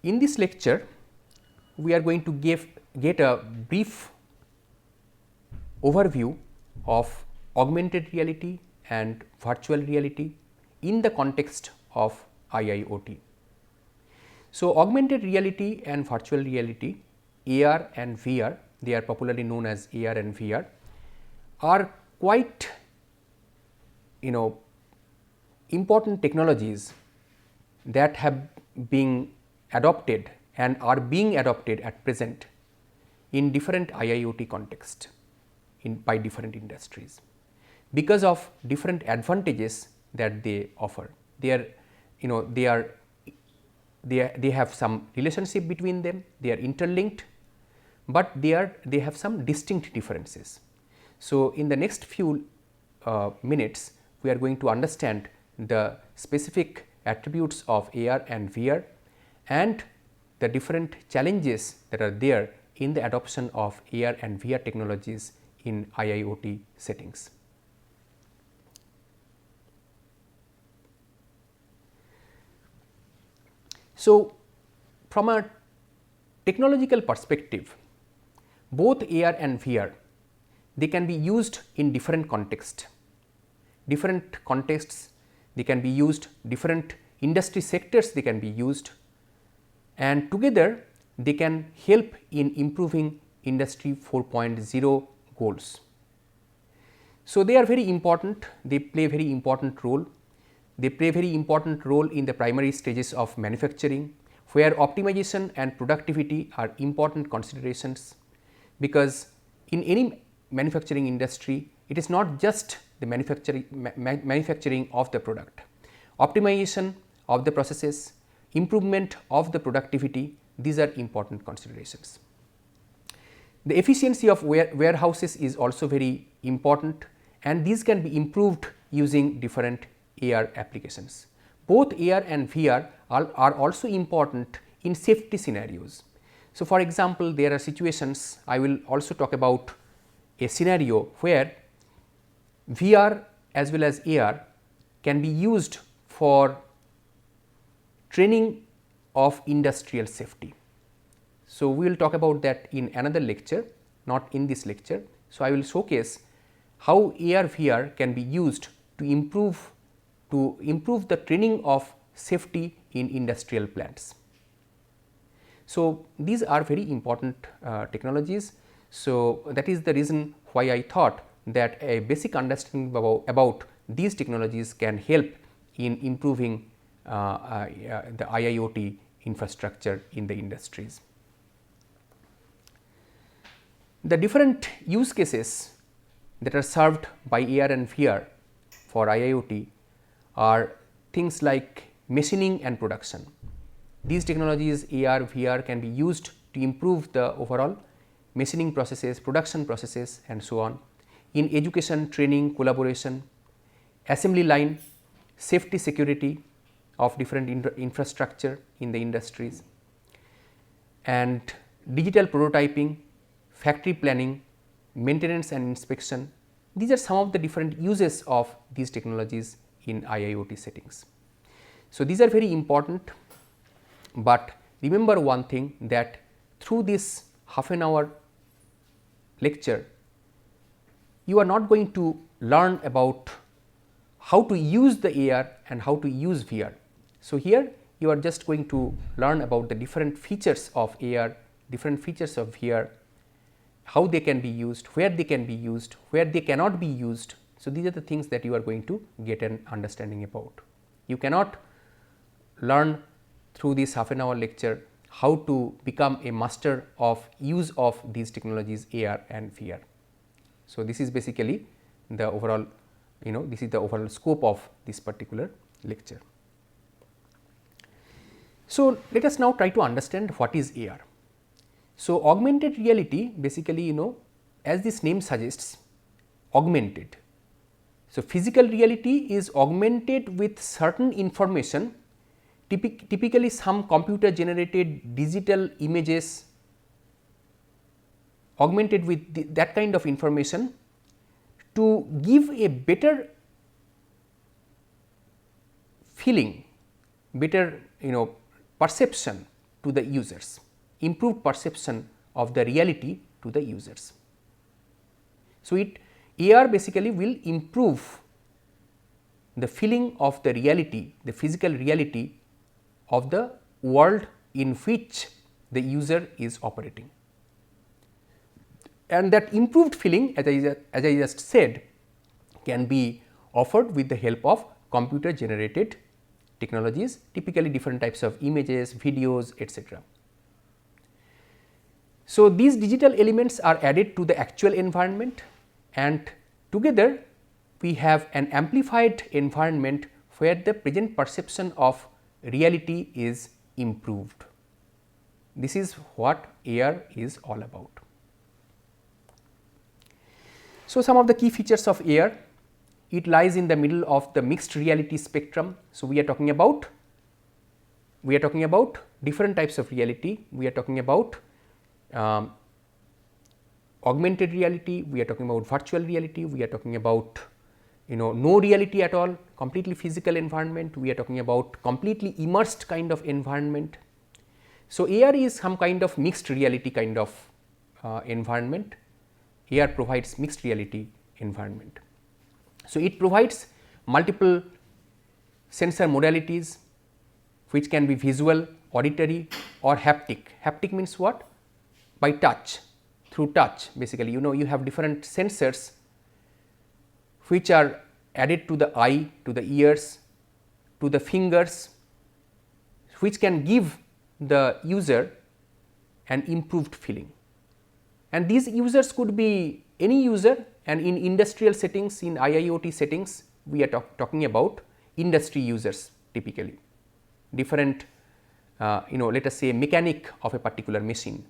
In this lecture, we are going to get a brief overview of augmented reality and virtual reality in the context of IIoT. So, augmented reality and virtual reality, AR and VR, they are popularly known as AR and VR, are quite important technologies that have been adopted and are being adopted at present in different IIoT context by different industries, because of different advantages that they offer. They have some relationship between them, they are interlinked, but they have some distinct differences. So, in the next few minutes, we are going to understand the specific attributes of AR and VR and the different challenges that are there in the adoption of AR and VR technologies in IIoT settings. So, from a technological perspective, both AR and VR, they can be used in different contexts. They can be used, different industry sectors they can be used, and together they can help in improving industry 4.0 goals. So, they are very important, they play a very important role. They play a very important role in the primary stages of manufacturing, where optimization and productivity are important considerations, because in any manufacturing industry, it is not just the manufacturing of the product. Optimization of the processes, improvement of the productivity, these are important considerations. The efficiency of warehouses is also very important, and these can be improved using different AR applications. Both AR and VR are also important in safety scenarios. So, for example, there are situations, I will also talk about a scenario where VR as well as AR can be used for training of industrial safety. So, we will talk about that in another lecture, not in this lecture. So, I will showcase how AR VR can be used to improve the training of safety in industrial plants. So, these are very important technologies. So, that is the reason why I thought that a basic understanding about these technologies can help in improving the IIoT infrastructure in the industries. The different use cases that are served by AR and VR for IIoT are things like machining and production. These technologies AR, VR can be used to improve the overall machining processes, production processes and so on. In education, training, collaboration, assembly line, safety, security of different infrastructure in the industries, and digital prototyping, factory planning, maintenance and inspection. These are some of the different uses of these technologies in IIoT settings. So, these are very important, but remember one thing, that through this half an hour lecture, you are not going to learn about how to use the AR and how to use VR. So, here you are just going to learn about the different features of AR, different features of VR, how they can be used, where they can be used, where they cannot be used. So, these are the things that you are going to get an understanding about. You cannot learn through this half an hour lecture how to become a master of use of these technologies AR and VR. So, this is basically the overall, this is the overall scope of this particular lecture. So, let us now try to understand what is AR. So, augmented reality basically, as this name suggests, augmented. So, physical reality is augmented with certain information, typically some computer generated digital images, augmented with that kind of information to give a better feeling, better perception to the users, improved perception of the reality to the users. So, AR basically will improve the feeling of the reality, the physical reality of the world in which the user is operating. And that improved feeling, as I just said, can be offered with the help of computer generated technologies, typically different types of images, videos, etc. So, these digital elements are added to the actual environment, and together we have an amplified environment where the present perception of reality is improved. This is what AR is all about. So, some of the key features of AR, it lies in the middle of the mixed reality spectrum. So, we are talking about different types of reality. We are talking about augmented reality, we are talking about virtual reality, we are talking about no reality at all, completely physical environment, we are talking about completely immersed kind of environment. So, AR is some kind of mixed reality kind of environment. AR provides mixed reality environment. So, it provides multiple sensor modalities which can be visual, auditory or haptic. Haptic means what? By touch, through touch basically, you have different sensors which are added to the eye, to the ears, to the fingers, which can give the user an improved feeling. And these users could be any user, and in industrial settings, in IIoT settings, we are talking about industry users typically, different let us say a mechanic of a particular machine,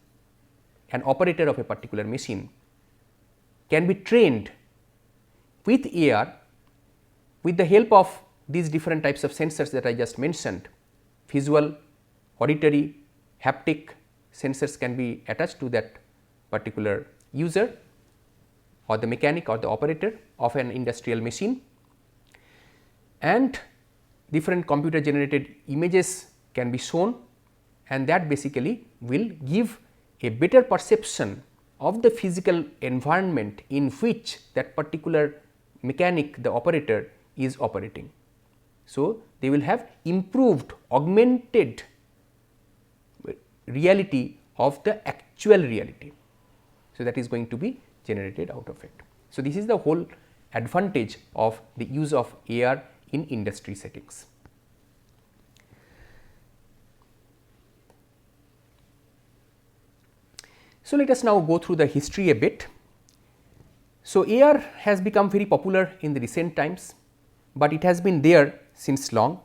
an operator of a particular machine can be trained with AR with the help of these different types of sensors that I just mentioned. Visual, auditory, haptic sensors can be attached to that particular user or the mechanic or the operator of an industrial machine, and different computer generated images can be shown, and that basically will give a better perception of the physical environment in which that particular mechanic, the operator, is operating. So, they will have improved augmented reality of the actual reality. So, that is going to be generated out of it. So, this is the whole advantage of the use of AR in industry settings. So, let us now go through the history a bit. So, AR has become very popular in the recent times, but it has been there since long,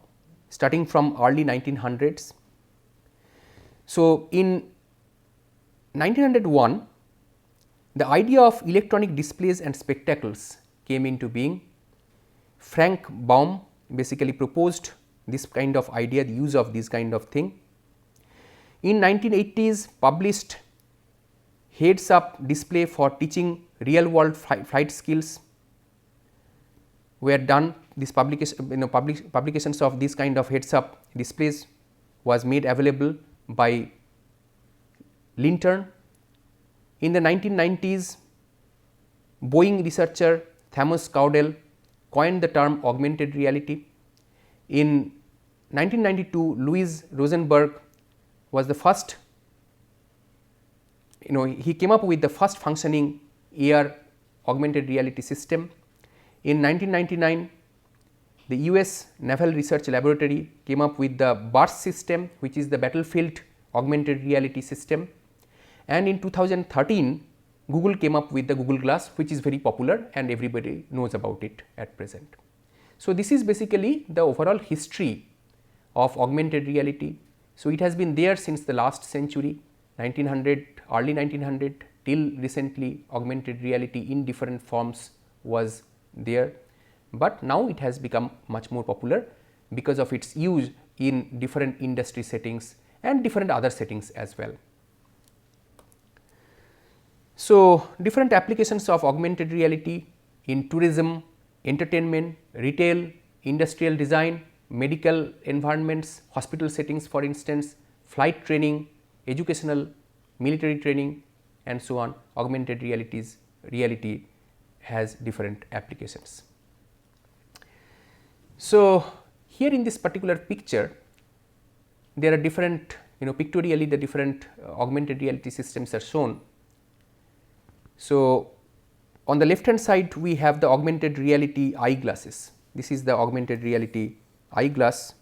starting from early 1900s. So, in 1901, the idea of electronic displays and spectacles came into being. Frank Baum basically proposed this kind of idea, the use of this kind of thing. In 1980s, published heads up display for teaching real world flight skills were done. This publications of this kind of heads up displays was made available by Lintern. In the 1990s, Boeing researcher Thomas Caudell coined the term augmented reality. In 1992, Louis Rosenberg was the first, he came up with the first functioning AR augmented reality system. In 1999, the US Naval Research Laboratory came up with the BURST system, which is the battlefield augmented reality system. And in 2013, Google came up with the Google Glass, which is very popular and everybody knows about it at present. So, this is basically the overall history of augmented reality. So, it has been there since the last century, 1900, early 1900 till recently. Augmented reality in different forms was there, but now it has become much more popular because of its use in different industry settings and different other settings as well. So, different applications of augmented reality in tourism, entertainment, retail, industrial design, medical environments, hospital settings for instance, flight training, educational, military training and so on. Augmented reality has different applications. So, here in this particular picture there are different, pictorially the different augmented reality systems are shown. So, on the left hand side we have the augmented reality eyeglasses. This is the augmented reality eyeglass.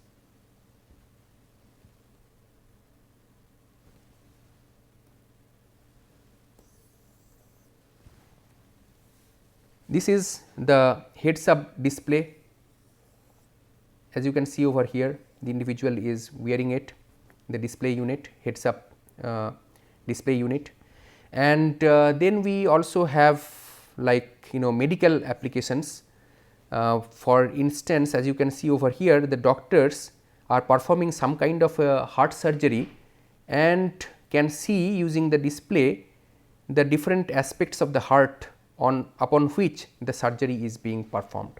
This is the heads up display. As you can see over here, the individual is wearing it, the display unit, heads up display unit. And then we also have like medical applications. For instance, as you can see over here, the doctors are performing some kind of a heart surgery and can see using the display the different aspects of the heart upon which the surgery is being performed.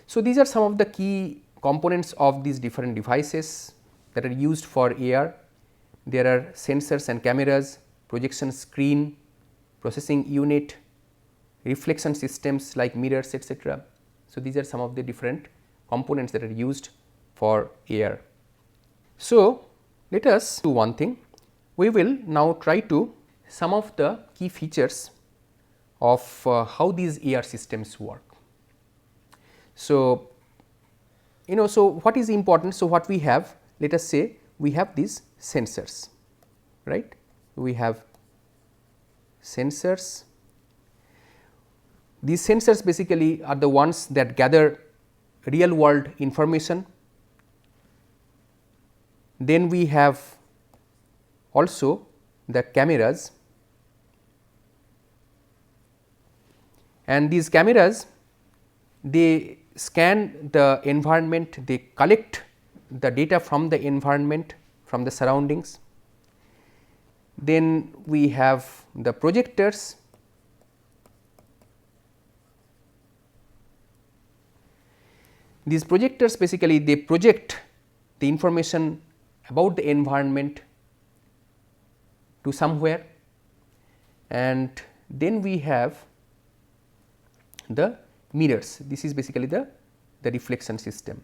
So, these are some of the key components of these different devices that are used for AR. There are sensors and cameras, projection screen, processing unit, reflection systems like mirrors, etc. So, these are some of the different components that are used for AR. So, let us do one thing. We will now try to some of the key features of how these AR systems work. So, so what is important? So, what we have, let us say we have these sensors, right. We have sensors. These sensors basically are the ones that gather real world information. Then we have also the cameras, and these cameras they scan the environment, they collect the data from the environment, from the surroundings. Then we have the projectors. These projectors basically they project the information about the environment to somewhere, and then we have the mirrors. This is basically the reflection system.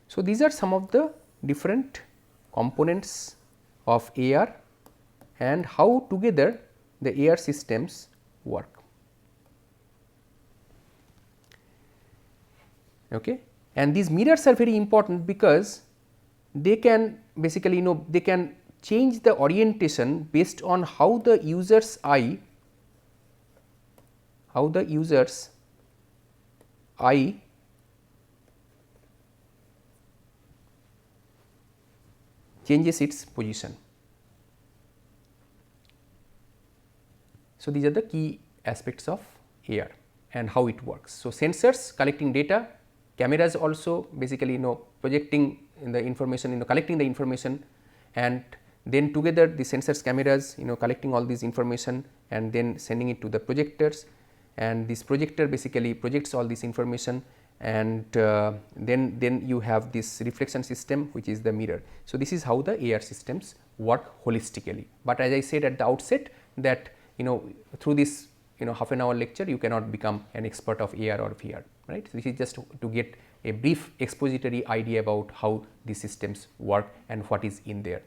So, these are some of the different components of AR and how together the AR systems work. Okay. And these mirrors are very important because they can basically they can change the orientation based on how the user's eye changes its position. So, these are the key aspects of AR and how it works. So, sensors collecting data, cameras also basically projecting the information, collecting the information, and then together the sensors, cameras collecting all this information and then sending it to the projectors, and this projector basically projects all this information, and then you have this reflection system which is the mirror. So, this is how the AR systems work holistically, but as I said at the outset that through this half an hour lecture you cannot become an expert of AR or VR, right. So, this is just to get a brief expository idea about how these systems work and what is in there.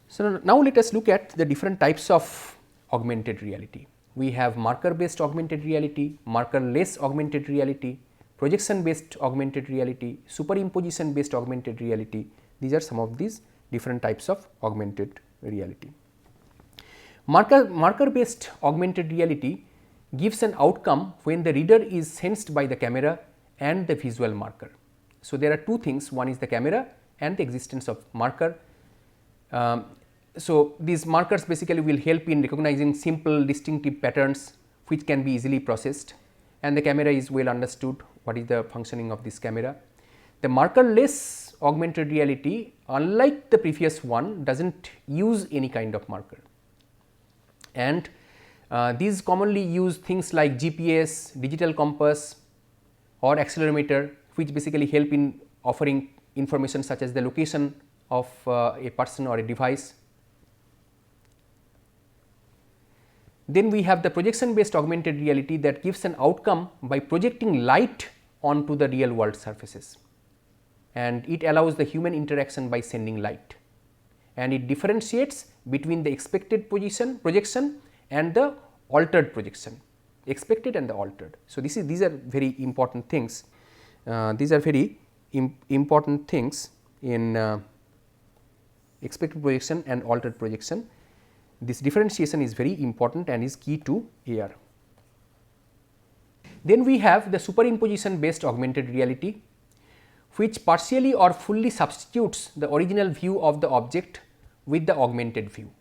So, now let us look at the different types of augmented reality. We have marker based augmented reality, marker less augmented reality, projection based augmented reality, superimposition based augmented reality. These are some of these different types of augmented reality. Marker based augmented reality gives an outcome when the reader is sensed by the camera and the visual marker. So, there are two things, one is the camera and the existence of marker. So, these markers basically will help in recognizing simple distinctive patterns which can be easily processed, and the camera is well understood what is the functioning of this camera. The markerless augmented reality, unlike the previous one, does not use any kind of marker, and these commonly use things like GPS, digital compass or accelerometer which basically help in offering information such as the location of a person or a device. Then we have the projection based augmented reality that gives an outcome by projecting light onto the real world surfaces, and it allows the human interaction by sending light, and it differentiates between the expected projection and the altered projection, expected and the altered. So, these are very important things. These are very important things in expected projection and altered projection. This differentiation is very important and is key to AR. Then we have the superimposition based augmented reality, which partially or fully substitutes the original view of the object with the augmented view.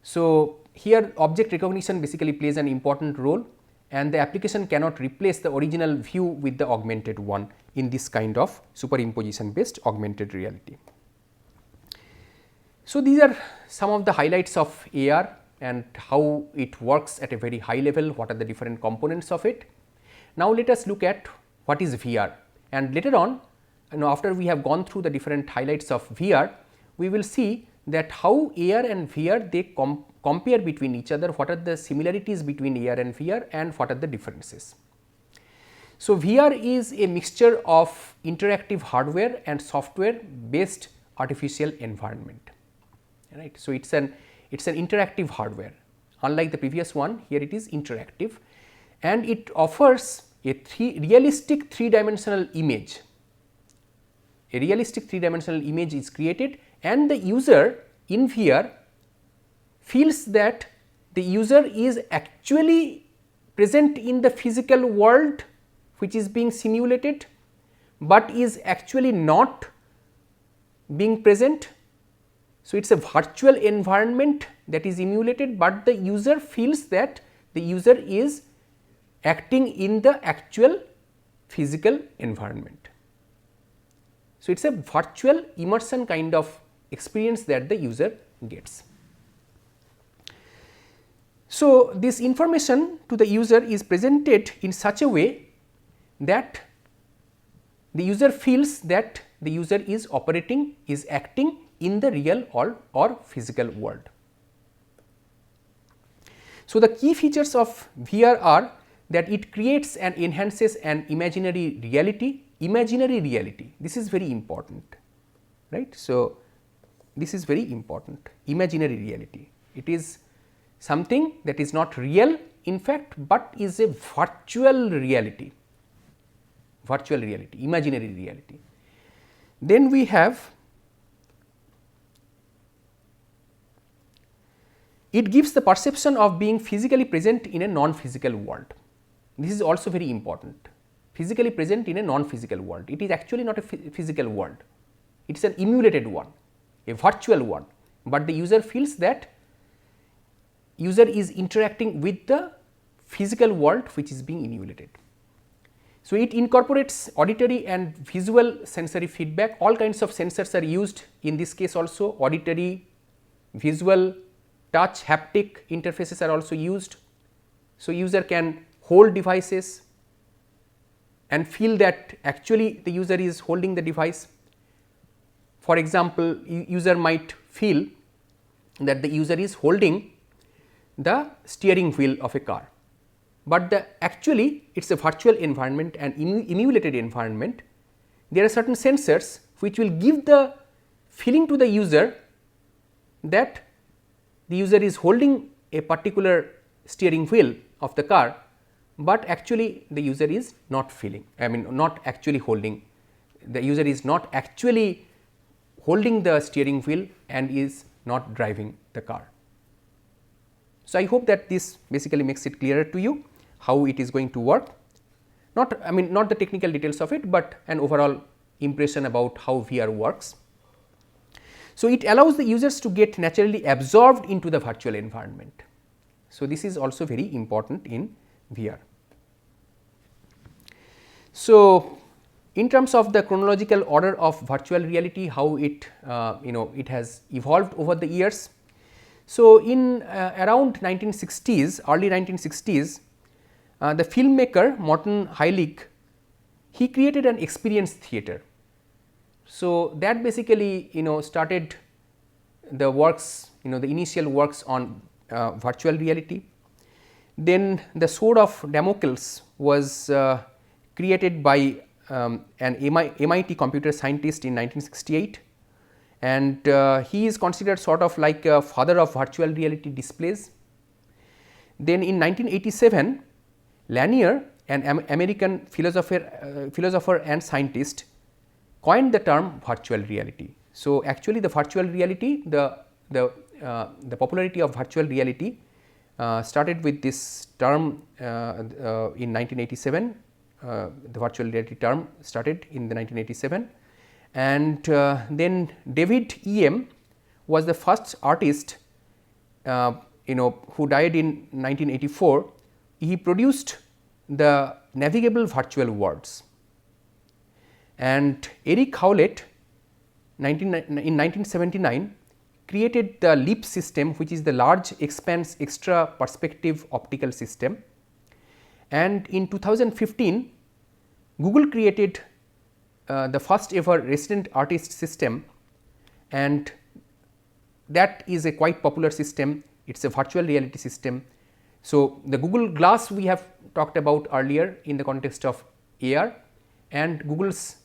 So, here object recognition basically plays an important role, and the application cannot replace the original view with the augmented one in this kind of superimposition based augmented reality. So, these are some of the highlights of AR and how it works at a very high level, what are the different components of it. Now, let us look at what is VR, and later on, after we have gone through the different highlights of VR, we will see that how AR and VR they compare between each other, what are the similarities between AR and VR and what are the differences. So, VR is a mixture of interactive hardware and software based artificial environment, right. So, it is an interactive hardware, unlike the previous one. Here it is interactive, and it offers a realistic three-dimensional image. A realistic three-dimensional image is created, and the user in VR feels that the user is actually present in the physical world which is being simulated, but is actually not being present. So, it is a virtual environment that is emulated, but the user feels that the user is acting in the actual physical environment. So, it is a virtual immersion kind of experience that the user gets. So, this information to the user is presented in such a way that the user feels that the user is operating, is acting in the real or physical world. So, the key features of VR are that it creates and enhances an imaginary reality. Imaginary reality, this is very important, right. So, this is very important, imaginary reality. It is something that is not real in fact, but is a virtual reality, imaginary reality. Then we have, it gives the perception of being physically present in a non-physical world. This is also very important, physically present in a non-physical world. It is actually not a physical world, it is an emulated one, a virtual one, but the user feels that user is interacting with the physical world which is being emulated. So, it incorporates auditory and visual sensory feedback. All kinds of sensors are used in this case also, auditory, visual, touch, haptic interfaces are also used. So, user can hold devices and feel that actually the user is holding the device. For example, user might feel that the user is holding the steering wheel of a car, but actually it is a virtual environment and emulated environment. There are certain sensors which will give the feeling to the user that the user is holding a particular steering wheel of the car, but actually the user is not feeling, not actually holding, the user is not actually holding the steering wheel and is not driving the car. So, I hope that this basically makes it clearer to you how it is going to work, not the technical details of it, but an overall impression about how VR works. So, it allows the users to get naturally absorbed into the virtual environment. So, this is also very important in VR. So, in terms of the chronological order of virtual reality, how it it has evolved over the years. So, in around 1960s, early 1960s, the filmmaker Morton Heilig, he created an experience theater. So, that basically started the works, the initial works on virtual reality. Then the sword of Damocles was created by an MIT computer scientist in 1968, and he is considered sort of like a father of virtual reality displays. Then in 1987, Lanier, an American philosopher and scientist, coined the term virtual reality. So, actually the virtual reality, the popularity of virtual reality started with this term in 1987. The virtual reality term started in the 1987, and then David E.M. was the first artist who died in 1984. He produced the navigable virtual worlds, and Eric Howlett in 1979 created the LEAP system, which is the large expanse extra perspective optical system, and in 2015 Google created the first ever resident artist system, and that is a quite popular system. It is a virtual reality system. So, the Google Glass we have talked about earlier in the context of AR, and Google's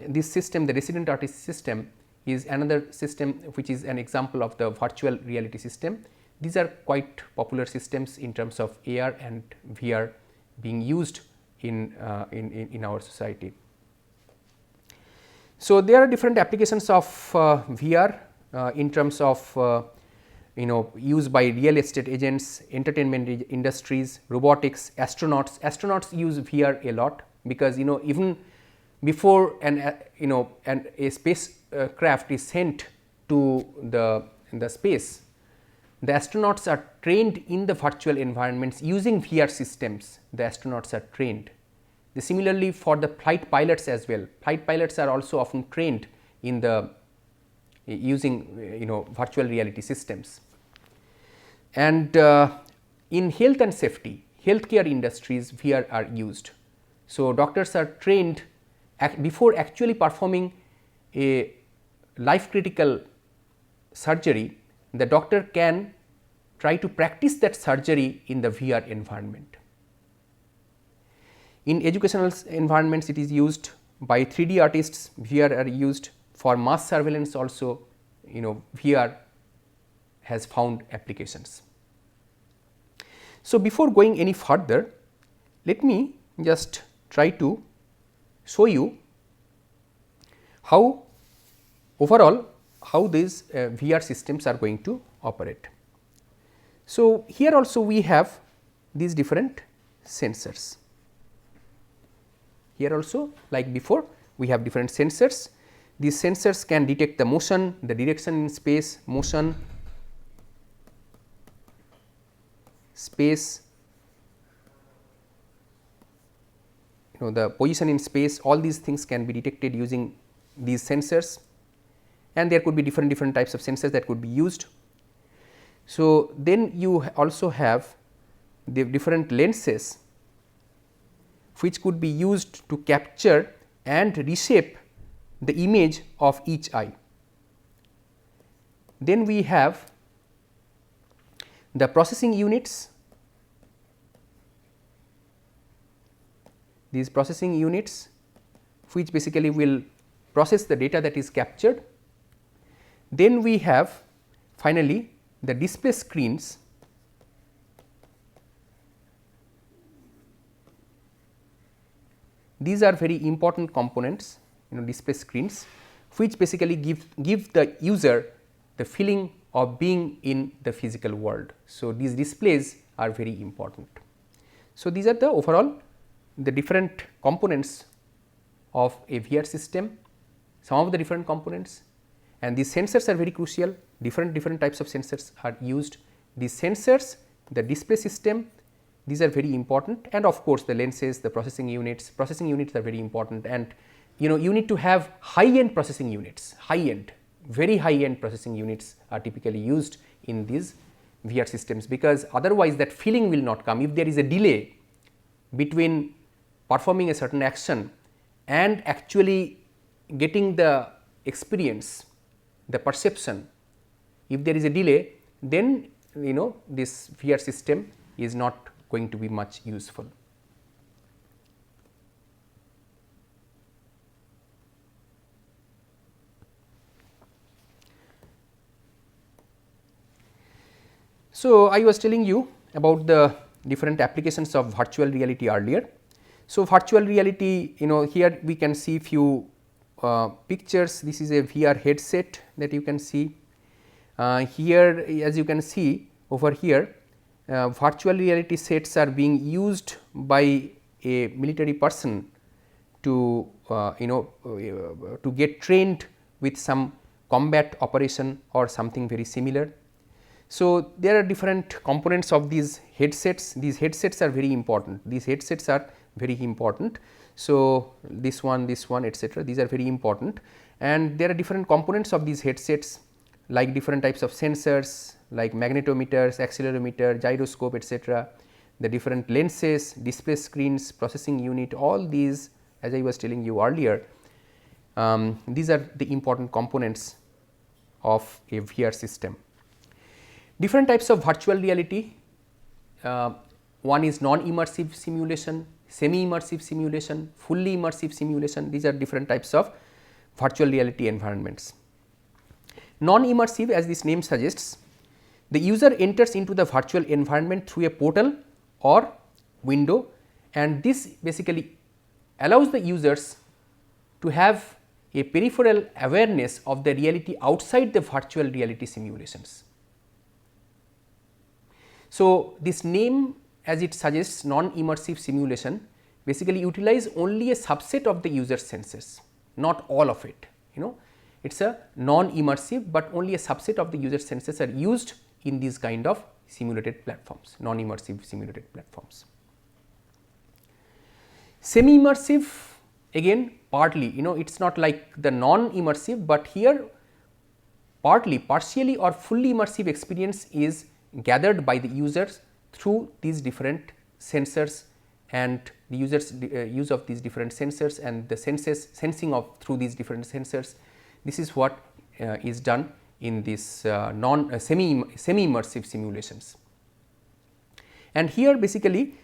this system, the resident artist system, is another system which is an example of the virtual reality system. These are quite popular systems in terms of AR and VR being used in our society. So, there are different applications of VR in terms of used by real estate agents, entertainment industries, robotics, astronauts. Astronauts use VR a lot, because even before a spacecraft is sent to the space, the astronauts are trained in the virtual environments using VR systems. The astronauts are trained. Similarly, for the flight pilots as well, flight pilots are also often trained in the using virtual reality systems. And in health and safety, healthcare industries, VR are used. So, doctors are trained before actually performing a life critical surgery. The doctor can try to practice that surgery in the VR environment. In educational environments, it is used by 3D artists. VR are used for mass surveillance also. VR has found applications. So, before going any further, let me just try to show you how overall how these VR systems are going to operate. So, here also we have these different sensors. Here also, like before, we have different sensors. These sensors can detect the motion, the direction in space, motion, space, the position in space. All these things can be detected using these sensors, and there could be different types of sensors that could be used. So, then you also have the different lenses which could be used to capture and reshape the image of each eye. Then we have the processing units. These processing units which basically will process the data that is captured. Then we have finally the display screens. These are very important components, display screens, which basically give the user the feeling of being in the physical world. So, these displays are very important. So, these are the overall the different components of a VR system, some of the different components, and these sensors are very crucial. Different types of sensors are used. These sensors, the display system, these are very important, and of course, the lenses, the processing units are very important, and you need to have high end processing units, very high end processing units are typically used in these VR systems, because otherwise that feeling will not come. If there is a delay between performing a certain action and actually getting the experience, the perception, if there is a delay, then this VR system is not going to be much useful. So, I was telling you about the different applications of virtual reality earlier. So, virtual reality, here we can see few pictures. This is a VR headset that you can see. Here, as you can see over here, virtual reality sets are being used by a military person to to get trained with some combat operation or something very similar. So, there are different components of these headsets. These headsets are very important. These headsets are very important. So, this one, etc. These are very important, and there are different components of these headsets, like different types of sensors like magnetometers, accelerometer, gyroscope, etc. The different lenses, display screens, processing unit, all these, as I was telling you earlier, these are the important components of a VR system. Different types of virtual reality, one is non-immersive simulation, semi-immersive simulation, fully immersive simulation. These are different types of virtual reality environments. Non-immersive, as this name suggests, the user enters into the virtual environment through a portal or window, and this basically allows the users to have a peripheral awareness of the reality outside the virtual reality simulations. So, this name, as it suggests, non-immersive simulation, basically utilize only a subset of the user's senses, not all of it. It is a non-immersive, but only a subset of the user's senses are used in these kind of simulated platforms, non-immersive simulated platforms. Semi-immersive, again partly, it is not like the non-immersive, but here partially or fully immersive experience is gathered by the users through these different sensors, and the users use of these different sensors and the sensing of through these different sensors. This is what is done in this semi-immersive simulations. And here basically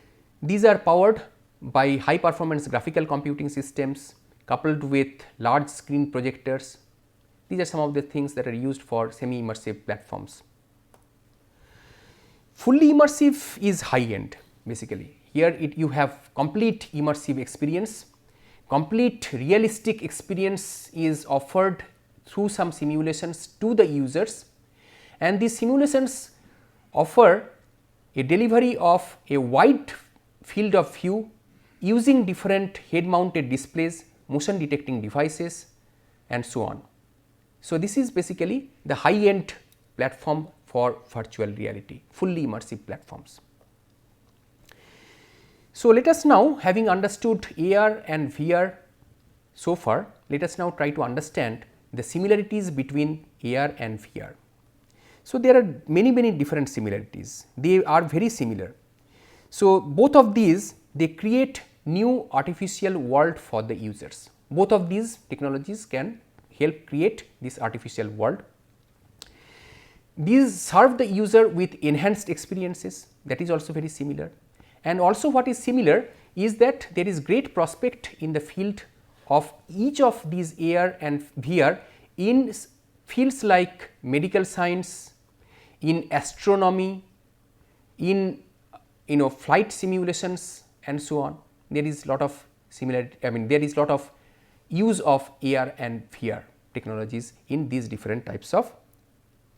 these are powered by high performance graphical computing systems coupled with large screen projectors. These are some of the things that are used for semi-immersive platforms. Fully immersive is high end basically. Here you have complete immersive experience, complete realistic experience is offered through some simulations to the users, and these simulations offer a delivery of a wide field of view using different head mounted displays, motion detecting devices, and so on. So, this is basically the high end platform for virtual reality, fully immersive platforms. So, let us now, having understood AR and VR so far, let us now try to understand the similarities between AR and VR. So, there are many different similarities, they are very similar. So, both of these, they create new artificial world for the users. Both of these technologies can help create this artificial world. These serve the user with enhanced experiences, that is also very similar. And also what is similar is that there is great prospect in the field of each of these AR and VR in fields like medical science, in astronomy, in flight simulations and so on. There is lot of similarity, there is lot of use of AR and VR technologies in these different types of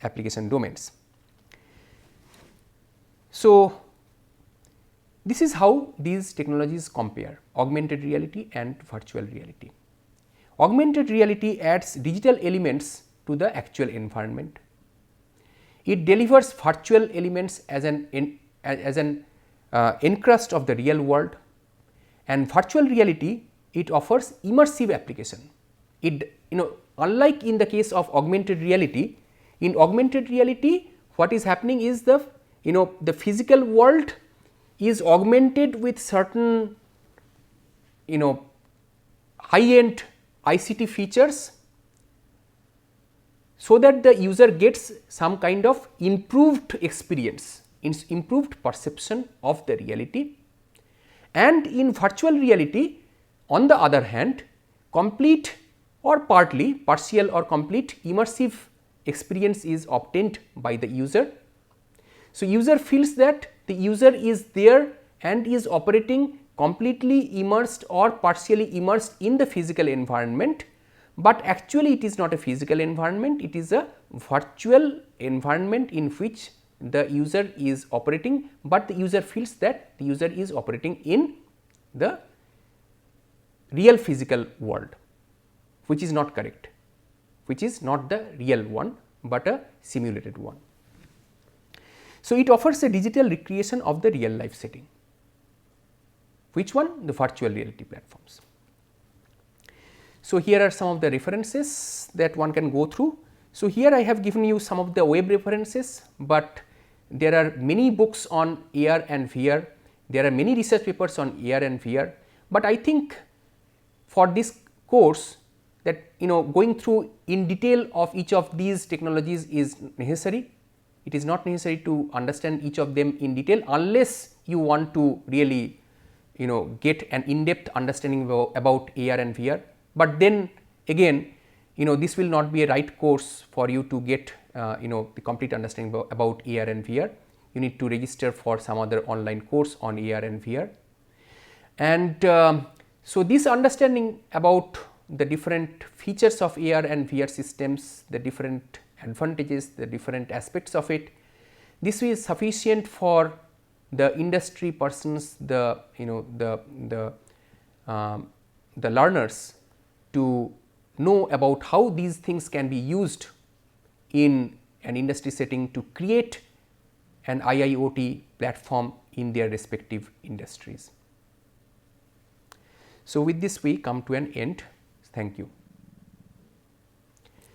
application domains. So, this is how these technologies compare, augmented reality and virtual reality. Augmented reality adds digital elements to the actual environment. It delivers virtual elements as an encrust of the real world, and virtual reality, it offers immersive application. It unlike in the case of augmented reality, in augmented reality what is happening is the physical world is augmented with certain high-end ICT features so that the user gets some kind of improved experience, improved perception of the reality. And in virtual reality, on the other hand, complete or partly, partial or complete immersive experience is obtained by the user. So, user feels that the user is there and is operating completely immersed or partially immersed in the physical environment, but actually it is not a physical environment, it is a virtual environment in which the user is operating, but the user feels that the user is operating in the real physical world, which is not correct, which is not the real one, but a simulated one. So, it offers a digital recreation of the real life setting. Which one? The virtual reality platforms. So, here are some of the references that one can go through. So, here I have given you some of the web references, but there are many books on AR and VR, there are many research papers on AR and VR, but I think for this course that going through in detail of each of these technologies is necessary. It is not necessary to understand each of them in detail unless you want to really get an in-depth understanding about AR and VR, but then again this will not be a right course for you to get the complete understanding about AR and VR. You need to register for some other online course on AR and VR. And so, this understanding about the different features of AR and VR systems, the different advantages, the different aspects of it, this is sufficient for the industry persons, the learners to know about how these things can be used in an industry setting to create an IIoT platform in their respective industries. So, with this we come to an end. Thank you.